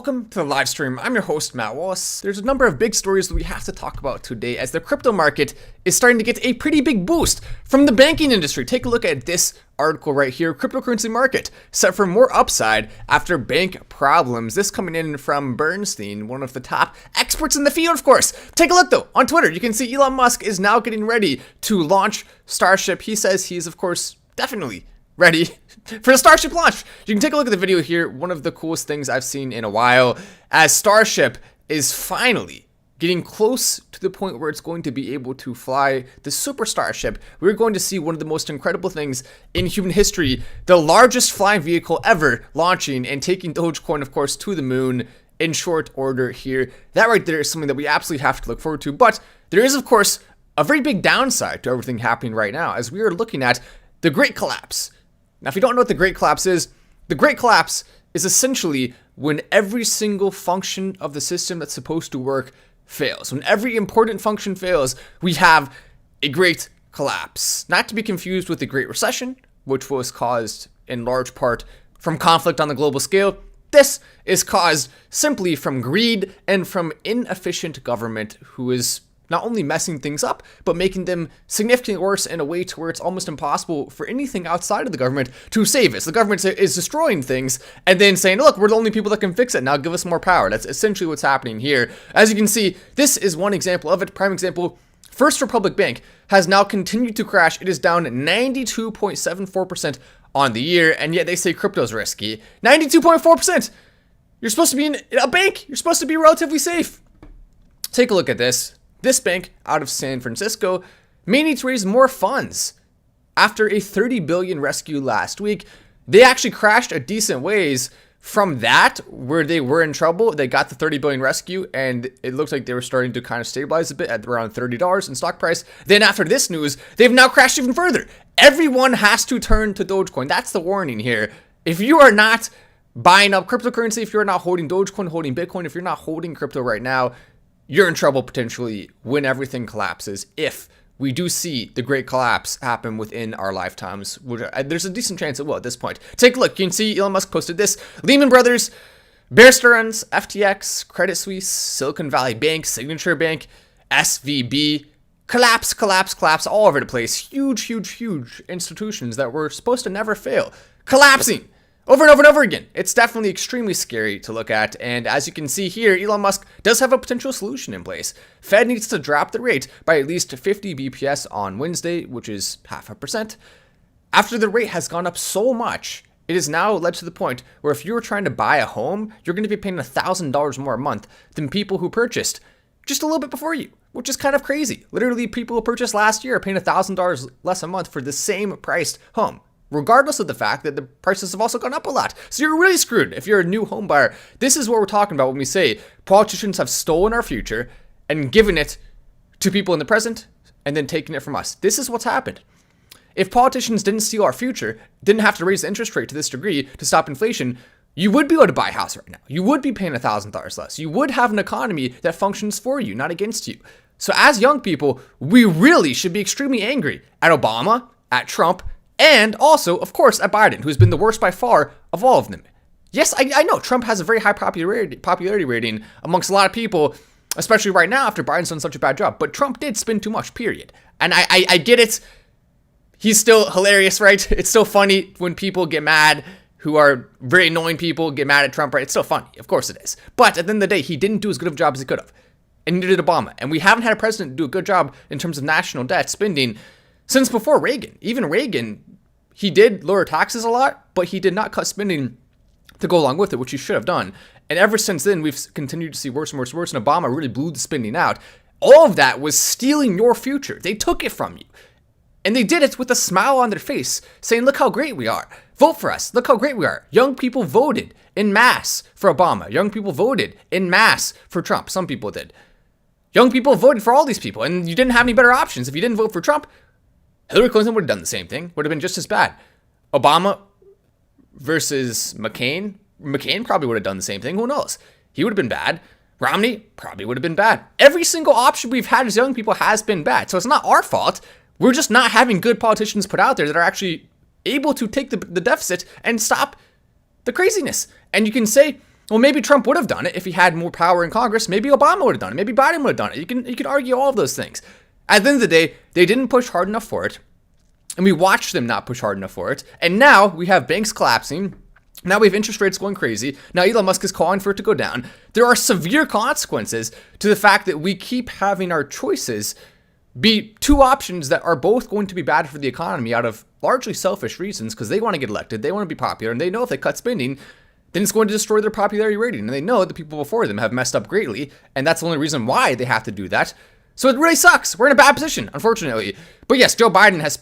welcome to the live stream. I'm your host, Matt Wallace. There's a number of big stories that we have to talk about today as the crypto market is starting to get a pretty big boost from the banking industry. Take a look at this article right here. Cryptocurrency market set for more upside after bank problems. This coming in from Bernstein, one of the top experts in the field, of course. Take a look though on Twitter. You can see Elon Musk is now getting ready to launch Starship. He says he's, of course, definitely ready for the Starship launch. You can take a look at the video here. One of the coolest things I've seen in a while, as Starship is finally getting close to the point where it's going to be able to fly the Super Starship. We're going to see one of the most incredible things in human history, the largest flying vehicle ever launching and taking Dogecoin, of course, to the moon in short order here. That right there is something that we absolutely have to look forward to. But there is, of course, a very big downside to everything happening right now as we are looking at the Great Collapse. Now, if you don't know what the Great Collapse is, the Great Collapse is essentially when every single function of the system that's supposed to work fails. When every important function fails, we have a Great Collapse. Not to be confused with the Great Recession, which was caused in large part from conflict on the global scale. This is caused simply from greed and from inefficient government who is not only messing things up, but making them significantly worse in a way to where it's almost impossible for anything outside of the government to save us. The government is destroying things and then saying, look, we're the only people that can fix it. Now give us more power. That's essentially what's happening here. As you can see, this is one example of it. Prime example, First Republic Bank has now continued to crash. It is down 92.74% on the year, and yet they say crypto's risky. 92.4%! You're supposed to be in a bank. You're supposed to be relatively safe. Take a look at this. This bank out of San Francisco may need to raise more funds. After a $30 billion rescue last week, they actually crashed a decent ways from that where they were in trouble. They got the $30 billion rescue and it looked like they were starting to kind of stabilize a bit at around $30 in stock price. Then after this news, they've now crashed even further. Everyone has to turn to Dogecoin. That's the warning here. If you are not buying up cryptocurrency, if you're not holding Dogecoin, holding Bitcoin, if you're not holding crypto right now, you're in trouble potentially when everything collapses. If we do see the Great Collapse happen within our lifetimes, which there's a decent chance it will at this point. Take a look. You can see Elon Musk posted this. Lehman Brothers, Bear Stearns, FTX, Credit Suisse, Silicon Valley Bank, Signature Bank, SVB, collapse all over the place. Huge institutions that were supposed to never fail. Collapsing. Over and over again. It's definitely extremely scary to look at, and as you can see here, Elon Musk does have a potential solution in place. Fed needs to drop the rate by at least 50 BPS on Wednesday, which is 0.5%. After the rate has gone up so much, it has now led to the point where if you were trying to buy a home, you're going to be paying $1,000 more a month than people who purchased just a little bit before you, which is kind of crazy. Literally, people who purchased last year are paying $1,000 less a month for the same priced home, regardless of the fact that the prices have also gone up a lot. So you're really screwed if you're a new home buyer. This is what we're talking about when we say politicians have stolen our future and given it to people in the present and then taken it from us. This is what's happened. If politicians didn't steal our future, didn't have to raise the interest rate to this degree to stop inflation, you would be able to buy a house right now. You would be paying $1,000 less. You would have an economy that functions for you, not against you. So as young people, we really should be extremely angry at Obama, at Trump, and also, of course, at Biden, who's been the worst by far of all of them. Yes, I know Trump has a very high popularity rating amongst a lot of people, especially right now after Biden's done such a bad job. But Trump did spend too much, period. And I get it. He's still hilarious, right? It's still funny when people get mad, who are very annoying people, get mad at Trump, right? It's still funny. Of course it is. But at the end of the day, he didn't do as good of a job as he could have. And neither did Obama. And we haven't had a president do a good job in terms of national debt spending since before Reagan. Even Reagan, he did lower taxes a lot, but he did not cut spending to go along with it, which he should have done. And ever since then, we've continued to see worse and worse. And Obama really blew the spending out. All of that was stealing your future. They took it from you. And they did it with a smile on their face, saying, look how great we are. Vote for us. Look how great we are. Young people voted en masse for Obama. Young people voted en masse for Trump. Some people did. Young people voted for all these people, and you didn't have any better options. If you didn't vote for Trump, Hillary Clinton would have done the same thing. Would have been just as bad. Obama versus McCain. McCain probably would have done the same thing. Who knows? He would have been bad. Romney probably would have been bad. Every single option we've had as young people has been bad. So it's not our fault. We're just not having good politicians put out there that are actually able to take the deficit and stop the craziness. And you can say, Well, maybe Trump would have done it if he had more power in Congress. Maybe Obama would have done it. Maybe Biden would have done it. You can argue all of those things. At the end of the day, they didn't push hard enough for it, and we watched them not push hard enough for it. And now we have banks collapsing. Now we have interest rates going crazy. Now Elon Musk is calling for it to go down. There are severe consequences to the fact that we keep having our choices be two options that are both going to be bad for the economy out of largely selfish reasons, because they want to get elected, they want to be popular, and they know if they cut spending, then it's going to destroy their popularity rating. And they know that the people before them have messed up greatly, and that's the only reason why they have to do that. So it really sucks. We're in a bad position, unfortunately. But yes, Joe Biden has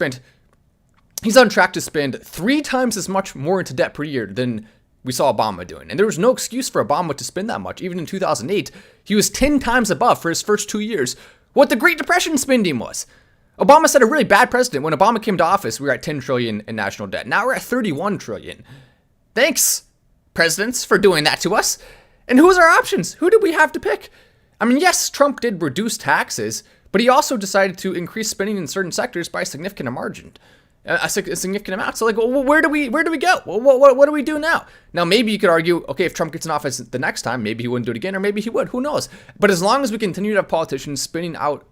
he's on track to spend 3 times as much more into debt per year than we saw Obama doing. And there was no excuse for Obama to spend that much. Even in 2008, he was 10 times above for his first 2 years what the Great Depression spending was. Obama set a really bad precedent. When Obama came to office, we were at 10 trillion in national debt. Now we're at 31 trillion. Thanks, presidents, for doing that to us. And who's our options? Who did we have to pick? I mean, yes, Trump did reduce taxes, but he also decided to increase spending in certain sectors by a significant margin. A significant amount. So, like, well, where do we go? Well, what do we do now? Now, maybe you could argue, okay, if Trump gets in office the next time, maybe he wouldn't do it again, or maybe he would. Who knows? But as long as we continue to have politicians spinning out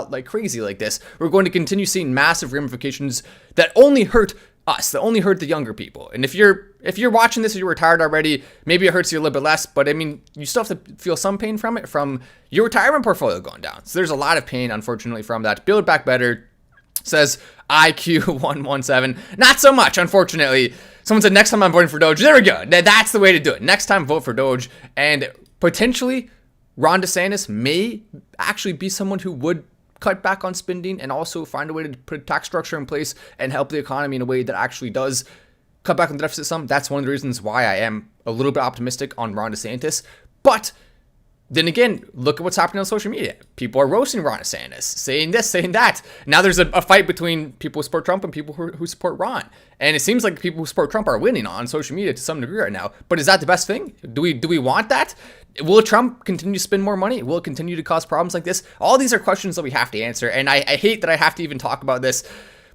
like crazy like this, we're going to continue seeing massive ramifications that only hurt us, that only hurt the younger people. And if you're watching this and you're retired already, maybe it hurts you a little bit less. But I mean, you still have to feel some pain from it, from your retirement portfolio going down. So there's a lot of pain, unfortunately, from that. Build Back Better says IQ117. Not so much, unfortunately. Someone said, next time I'm voting for Doge. There we go. That's the way to do it. Next time, vote for Doge. And potentially, Ron DeSantis may actually be someone who would cut back on spending and also find a way to put a tax structure in place and help the economy in a way that actually does cut back on the deficit some. That's one of the reasons why I am a little bit optimistic on Ron DeSantis. But then again, look at what's happening on social media. People are roasting Ron DeSantis, saying this, saying that. Now there's a fight between people who support Trump and people who support Ron. And it seems like people who support Trump are winning on social media to some degree right now. But is that the best thing? Do we want that? Will Trump continue to spend more money? Will it continue to cause problems like this? All these are questions that we have to answer. And I hate that I have to even talk about this.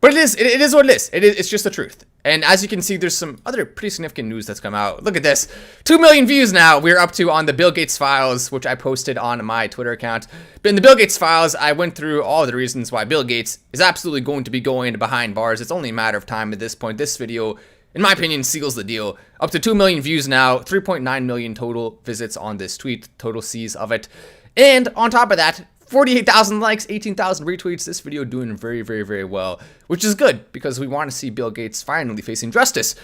But it is what it is. It's just the truth. And as you can see, there's some other pretty significant news that's come out. Look at this. 2 million views now we're up to on the Bill Gates files, which I posted on my Twitter account. But in the Bill Gates files, I went through all the reasons why Bill Gates is absolutely going to be going behind bars. It's only a matter of time at this point. This video, in my opinion, seals the deal. Up to 2 million views now, 3.9 million total visits on this tweet, total sees of it. And on top of that, 48,000 likes, 18,000 retweets. This video doing very, very, very well, which is good because we want to see Bill Gates finally facing justice.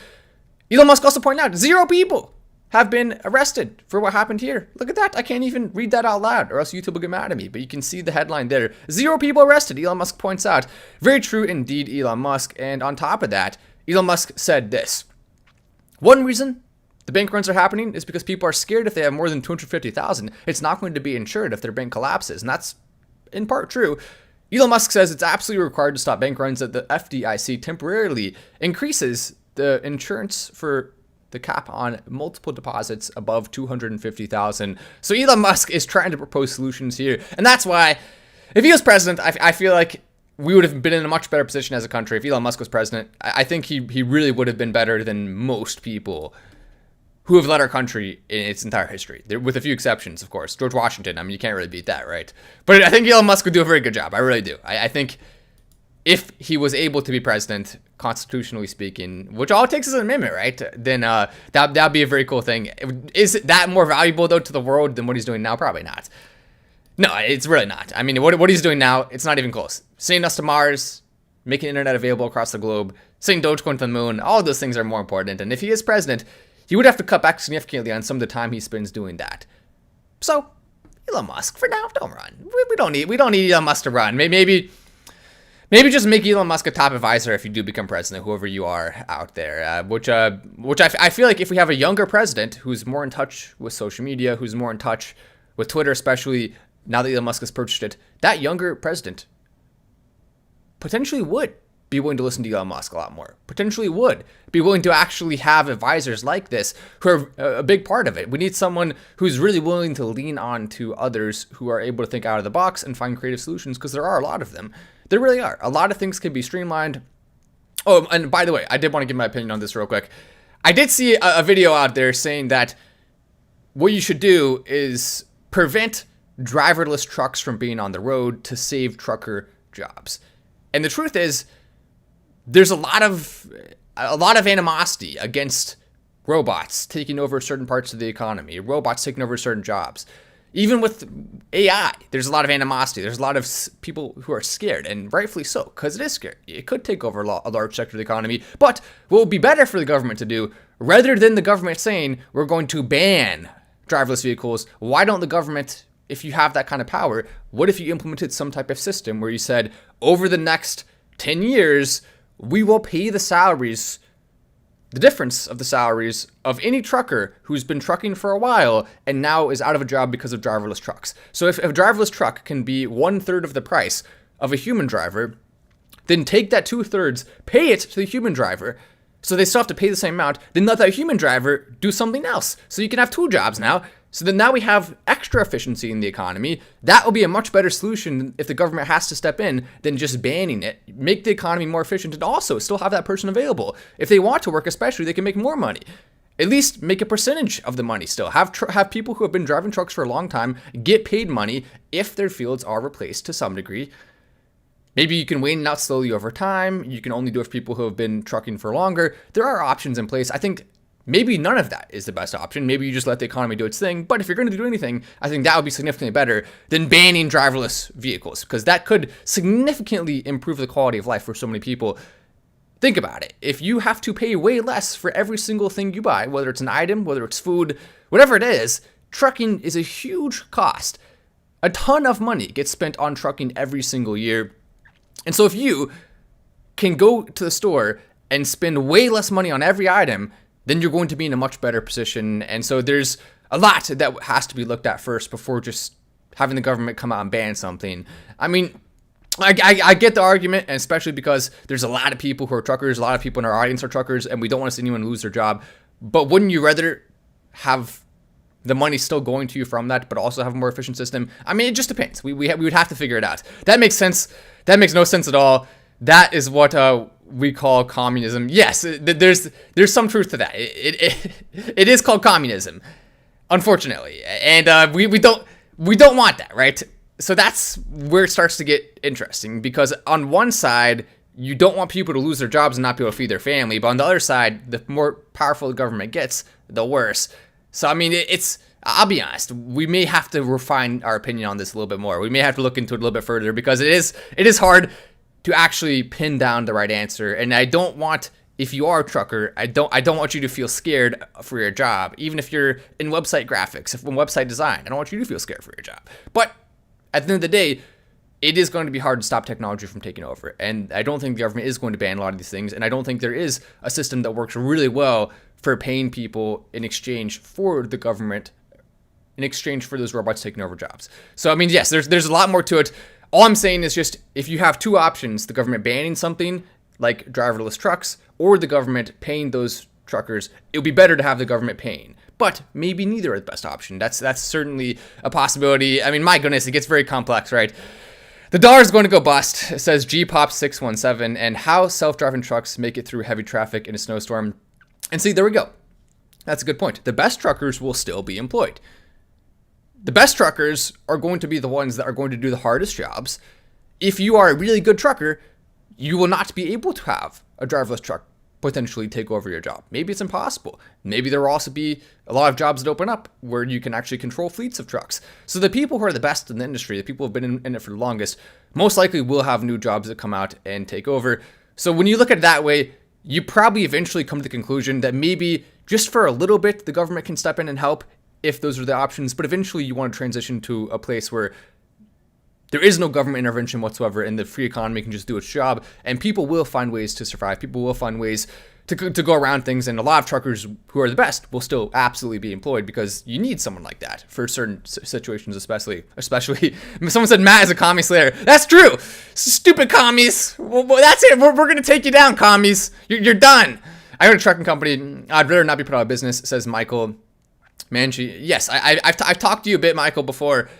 Elon Musk also pointed out 0 people have been arrested for what happened here. Look at that. I can't even read that out loud or else YouTube will get mad at me, but you can see the headline there. 0 people arrested, Elon Musk points out. Very true indeed, Elon Musk. And on top of that, Elon Musk said this. One reason the bank runs are happening is because people are scared if they have more than 250,000, it's not going to be insured if their bank collapses. And that's in part true. Elon Musk says it's absolutely required to stop bank runs that the FDIC temporarily increases the insurance for the cap on multiple deposits above 250,000. So Elon Musk is trying to propose solutions here. And that's why, if he was president, I feel like we would have been in a much better position as a country. If Elon Musk was president, I think he really would have been better than most people who have led our country in its entire history, with a few exceptions, of course. George Washington, I mean, you can't really beat that, right? But I think Elon Musk would do a very good job. I really do. I think if he was able to be president, constitutionally speaking, which all it takes is an amendment, right? Then that'd be a very cool thing. Is that more valuable, though, to the world than what he's doing now? Probably not. No, it's really not. I mean, what he's doing now, it's not even close. Sending us to Mars, making internet available across the globe, sending Dogecoin to the moon, all of those things are more important. And if he is president, he would have to cut back significantly on some of the time he spends doing that. So, Elon Musk, for now, don't run. We don't need Elon Musk to run. Maybe just make Elon Musk a top advisor if you do become president, whoever you are out there. Which I feel like if we have a younger president who's more in touch with social media, who's more in touch with Twitter, especially now that Elon Musk has purchased it, that younger president potentially would be willing to listen to Elon Musk a lot more. Potentially would be willing to actually have advisors like this who are a big part of it. We need someone who's really willing to lean on to others who are able to think out of the box and find creative solutions, because there are a lot of them. There really are. A lot of things can be streamlined. Oh, and by the way, I did want to give my opinion on this real quick. I did see a video out there saying that what you should do is prevent driverless trucks from being on the road to save trucker jobs. And the truth is, there's a lot of animosity against robots taking over certain parts of the economy, robots taking over certain jobs. Even with AI, there's a lot of animosity. There's a lot of people who are scared, and rightfully so, because it is scary. It could take over a large sector of the economy. But what would be better for the government to do, rather than the government saying we're going to ban driverless vehicles, why don't the government, if you have that kind of power, what if you implemented some type of system where you said, over the next 10 years, we will pay the salaries, the difference of the salaries of any trucker who's been trucking for a while and now is out of a job because of driverless trucks. So if a driverless truck can be 1/3 of the price of a human driver, then take that 2/3, pay it to the human driver, so they still have to pay the same amount, then let that human driver do something else. So you can have 2 jobs now. So then now we have extra efficiency in the economy. That will be a much better solution if the government has to step in than just banning it. Make the economy more efficient and also still have that person available. If they want to work especially, they can make more money. At least make a percentage of the money still. Have people who have been driving trucks for a long time get paid money if their fields are replaced to some degree. Maybe you can wane it out slowly over time. You can only do it for people who have been trucking for longer. There are options in place. I think maybe none of that is the best option. Maybe you just let the economy do its thing. But if you're going to do anything, I think that would be significantly better than banning driverless vehicles, because that could significantly improve the quality of life for so many people. Think about it. If you have to pay way less for every single thing you buy, whether it's an item, whether it's food, whatever it is, trucking is a huge cost. A ton of money gets spent on trucking every single year. And so if you can go to the store and spend way less money on every item, then you're going to be in a much better position. And so there's a lot that has to be looked at first before just having the government come out and ban something. I mean, I get the argument, and especially because there's a lot of people who are truckers, a lot of people in our audience are truckers, and we don't want to see anyone lose their job. But wouldn't you rather have the money still going to you from that, but also have a more efficient system? I mean, it just depends. We would have to figure it out. That makes sense. That makes no sense at all. That is what we call communism. Yes, there's some truth to that. It is called communism, unfortunately, and we don't want that, right? So that's where it starts to get interesting, because on one side, you don't want people to lose their jobs and not be able to feed their family, but on the other side, the more powerful the government gets, the worse. So I mean, I'll be honest, we may have to refine our opinion on this a little bit more. We may have to look into it a little bit further, because it is hard to actually pin down the right answer. And I don't want, if you are a trucker, I don't want you to feel scared for your job, even if you're in website graphics, if in website design. I don't want you to feel scared for your job. But at the end of the day, it is going to be hard to stop technology from taking over. And I don't think the government is going to ban a lot of these things. And I don't think there is a system that works really well for paying people in exchange for the government, in exchange for those robots taking over jobs. So, I mean, yes, there's a lot more to it. All I'm saying is just, if you have 2 options, the government banning something like driverless trucks or the government paying those truckers, it would be better to have the government paying. But maybe neither are the best option. That's certainly a possibility. I mean, my goodness, it gets very complex, right? The dollar is going to go bust, says GPOP617, and how self-driving trucks make it through heavy traffic in a snowstorm. And see, there we go. That's a good point. The best truckers will still be employed. The best truckers are going to be the ones that are going to do the hardest jobs. If you are a really good trucker, you will not be able to have a driverless truck potentially take over your job. Maybe it's impossible. Maybe there will also be a lot of jobs that open up where you can actually control fleets of trucks. So the people who are the best in the industry, the people who have been in it for the longest, most likely will have new jobs that come out and take over. So when you look at it that way, you probably eventually come to the conclusion that maybe just for a little bit, the government can step in and help if those are the options. But eventually you want to transition to a place where there is no government intervention whatsoever and the free economy can just do its job, and people will find ways to survive. People will find ways to go around things, and a lot of truckers who are the best will still absolutely be employed, because you need someone like that for certain situations, especially. Someone said Matt is a commie slayer. That's true. Stupid commies. Well, that's it. We're going to take you down, commies. You're done. I own a trucking company. I'd rather not be put out of business, says Michael Manchi. Yes, I've talked to you a bit, Michael, before,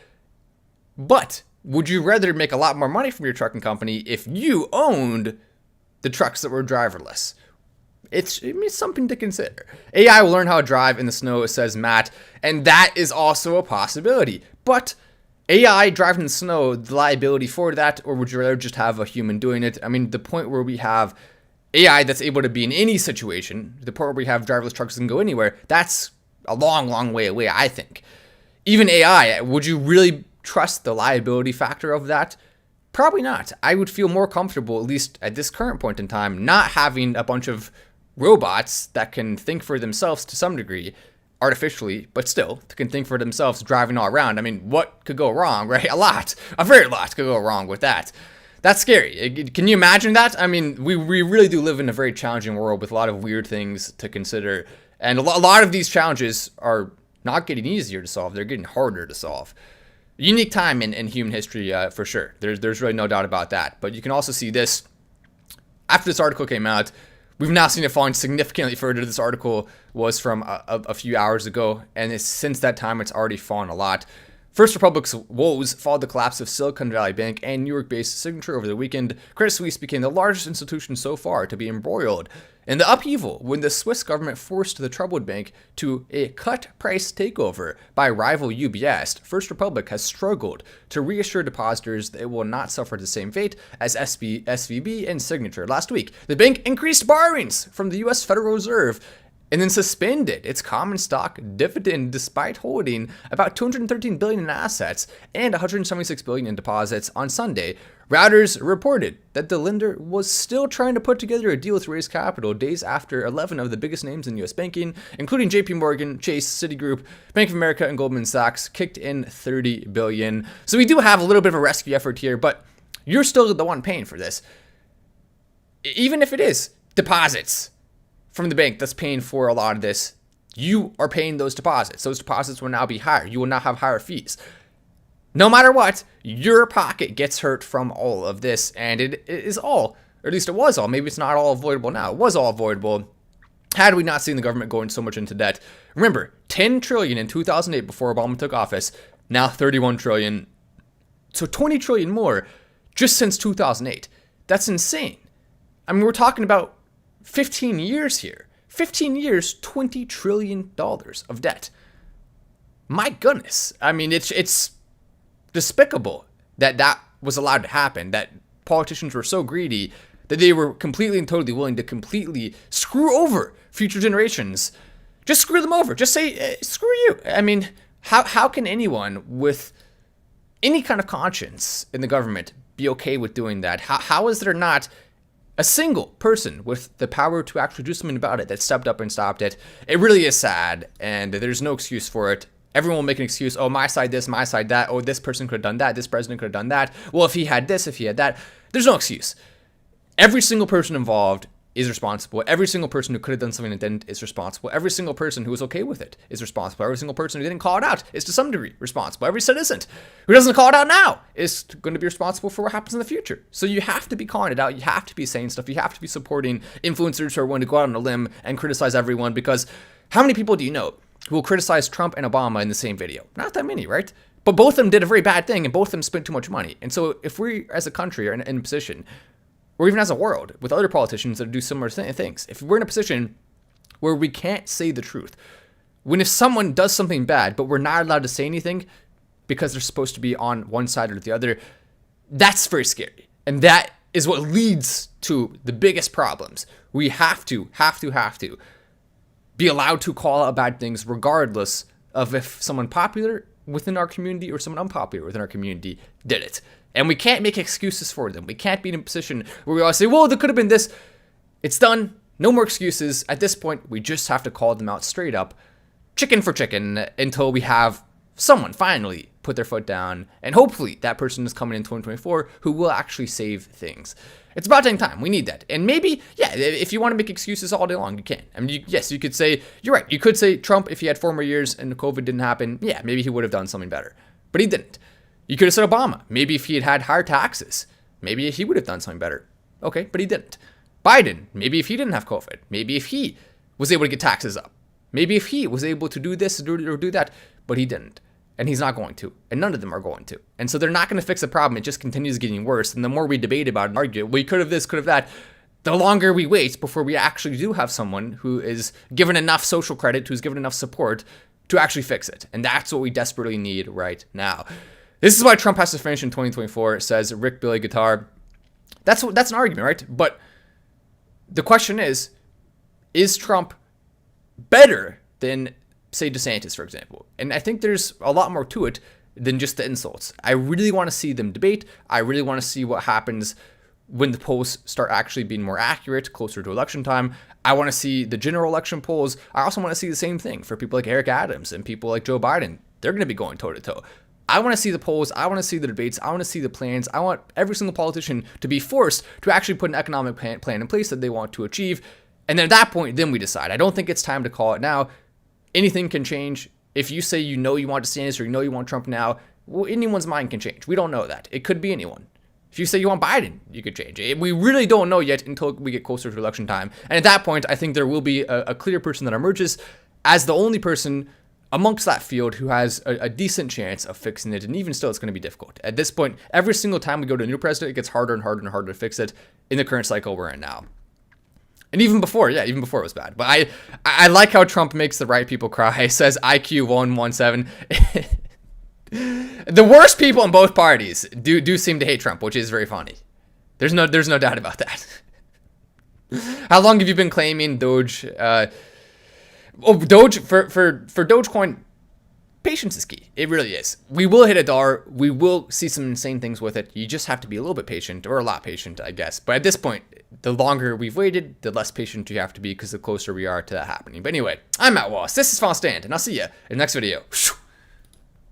but would you rather make a lot more money from your trucking company if you owned the trucks that were driverless? It's something to consider. AI will learn how to drive in the snow, says Matt, and that is also a possibility. But AI driving in the snow, the liability for that, or would you rather just have a human doing it? I mean, the point where we have AI that's able to be in any situation, the point where we have driverless trucks that can go anywhere, that's a long, long way away, I think. Even AI, would you really trust the liability factor of that? Probably not. I would feel more comfortable, at least at this current point in time, not having a bunch of robots that can think for themselves to some degree, artificially, but still, can think for themselves driving all around. I mean, what could go wrong, right? A very lot could go wrong with that. That's scary. Can you imagine that? I mean, we really do live in a very challenging world with a lot of weird things to consider. And a lot of these challenges are not getting easier to solve. They're getting harder to solve. Unique time in human history, for sure. There's really no doubt about that. But you can also see this. After this article came out, we've now seen it falling significantly further. This article was from a few hours ago, and since that time, it's already fallen a lot. First Republic's woes followed the collapse of Silicon Valley Bank and New York-based Signature over the weekend. Credit Suisse became the largest institution so far to be embroiled in the upheaval when the Swiss government forced the troubled bank to a cut-price takeover by rival UBS. First Republic has struggled to reassure depositors that it will not suffer the same fate as SVB and Signature. Last week, the bank increased borrowings from the U.S. Federal Reserve and then suspended its common stock dividend despite holding about $213 billion in assets and $176 billion in deposits on Sunday. Reuters reported that the lender was still trying to put together a deal to raise capital days after 11 of the biggest names in U.S. banking, including JP Morgan, Chase, Citigroup, Bank of America, and Goldman Sachs, kicked in $30 billion. So we do have a little bit of a rescue effort here, but you're still the one paying for this. Even if it is deposits from the bank that's paying for a lot of this, you are paying those deposits. Those deposits will now be higher. You will now have higher fees. No matter what, your pocket gets hurt from all of this, and it is all, or at least it was all, maybe it's not all avoidable now, it was all avoidable had we not seen the government going so much into debt. Remember, $10 trillion in 2008 before Obama took office, now $31 trillion, so $20 trillion more just since 2008. That's insane. I mean, we're talking about 15 years here. 15 years, $20 trillion of debt. My goodness. I mean, it's despicable that that was allowed to happen, that politicians were so greedy that they were completely and totally willing to completely screw over future generations. Just screw them over. Just say, screw you. I mean, how can anyone with any kind of conscience in the government be okay with doing that? How is there not a single person with the power to actually do something about it that stepped up and stopped it? It really is sad, and there's no excuse for it. Everyone will make an excuse. Oh, my side this, my side that. Oh, this person could have done that. This president could have done that. Well, if he had this, if he had that. There's no excuse. Every single person involved is responsible. Every single person who could have done something that didn't is responsible. Every single person who was okay with it is responsible. Every single person who didn't call it out is to some degree responsible. Every citizen who doesn't call it out now is going to be responsible for what happens in the future. So you have to be calling it out. You have to be saying stuff. You have to be supporting influencers who are willing to go out on a limb and criticize everyone, because how many people do you know who will criticize Trump and Obama in the same video? Not that many, right? But both of them did a very bad thing, and both of them spent too much money. And so if we as a country are in a position, or even as a world, with other politicians that do similar things, if we're in a position where we can't say the truth, when if someone does something bad, but we're not allowed to say anything because they're supposed to be on one side or the other, that's very scary. And that is what leads to the biggest problems. We have to be allowed to call out bad things regardless of if someone popular within our community or someone unpopular within our community did it. And we can't make excuses for them. We can't be in a position where we always say, well, there could have been this. It's done. No more excuses. At this point, we just have to call them out straight up, chicken for chicken, until we have someone finally put their foot down. And hopefully that person is coming in 2024 who will actually save things. It's about dang time. We need that. And maybe, yeah, if you want to make excuses all day long, you can. I mean, yes, you could say, you're right. You could say Trump, if he had 4 more years and COVID didn't happen, yeah, maybe he would have done something better. But he didn't. You could have said Obama. Maybe if he had had higher taxes, maybe he would have done something better. Okay, but he didn't. Biden, maybe if he didn't have COVID, maybe if he was able to get taxes up, maybe if he was able to do this or do that, but he didn't. And he's not going to. And none of them are going to. And so they're not going to fix the problem. It just continues getting worse. And the more we debate about it and argue, we could have this, could have that, the longer we wait before we actually do have someone who is given enough social credit, who's given enough support to actually fix it. And that's what we desperately need right now. This is why Trump has to finish in 2024, says Rick Billy Guitar. That's an argument, right? But the question is Trump better than, say, DeSantis, for example? And I think there's a lot more to it than just the insults. I really want to see them debate. I really want to see what happens when the polls start actually being more accurate, closer to election time. I want to see the general election polls. I also want to see the same thing for people like Eric Adams and people like Joe Biden. They're going to be going toe-to-toe. I want to see the polls. I want to see the debates. I want to see the plans. I want every single politician to be forced to actually put an economic plan in place that they want to achieve. And then at that point, then we decide. I don't think it's time to call it now. Anything can change. If you say you want DeSantis or you want Trump now, well, anyone's mind can change. We don't know that. It could be anyone. If you say you want Biden, you could change it. We really don't know yet until we get closer to election time. And at that point, I think there will be a clear person that emerges as the only person amongst that field who has a decent chance of fixing it. And even still, it's going to be difficult. At this point, every single time we go to a new president, it gets harder and harder and harder to fix it in the current cycle we're in now. And even before it was bad. But I like how Trump makes the right people cry. He says IQ 117. The worst people in both parties do seem to hate Trump, which is very funny. There's no doubt about that. How long have you been claiming Doge? Doge for Dogecoin, patience is key. It really is. We will hit $1. We will see some insane things with it. You just have to be a little bit patient, or a lot patient, I guess. But at this point, the longer we've waited, the less patient you have to be, because the closer we are to that happening. But anyway, I'm Matt Wallace. This is Final Stand, and I'll see you in the next video.